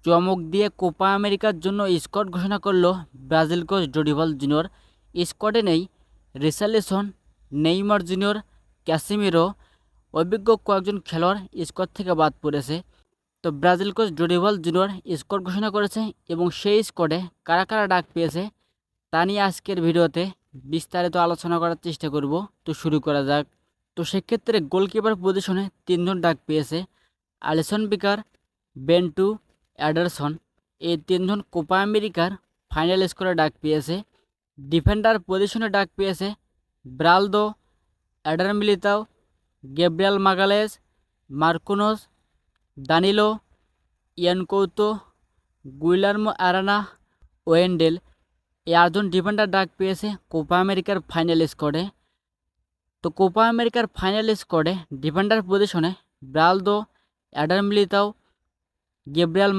চমক দিয়ে কোপা আমেরিকার জন্য স্কোয়াড ঘোষণা করল ব্রাজিল কোচ ডরিভাল জুনিয়র। স্কোয়াডে নেই রিচার্লিসন, নেইমার জুনিয়র, ক্যাসেমিরো, অভিজ্ঞ কয়েকজন খেলোয়াড় স্কোয়াড থেকে বাদ পড়েছে। তো Brazil coach Dorival junior squad ঘোষণা করেছে এবং সেই স্কোয়াডে কারা কারা ডাক পেয়েছে তা নিয়ে আজকের ভিডিওতে বিস্তারিত আলোচনা করার চেষ্টা করব। তো শুরু করা যাক। তো সেক্ষেত্রে গোলকিপার পজিশনে 3 জন ডাক পেয়েছে। আলিসন বেকার, বেন্টু, অ্যাডারসন, এই 3 জন কোপা আমেরিকার ফাইনাল স্কোরে ডাক পেয়েছে। ডিফেন্ডার পজিশনে ডাক পেয়েছে ব্রালদো, Eder Militao, Gabriel Magalhaes, Marquinhos, Danilo, Yan Couto, Guilherme Arana, Wendell, এই 8 জন ডিফেন্ডার ডাক পেয়েছে কোপা আমেরিকার ফাইনাল স্কোয়াডে। তো কোপা আমেরিকার ফাইনাল স্কোয়াডে ডিফেন্ডার পজিশনে ব্রালদো, এডার মিলিতাও, গ্যাব্রিয়েল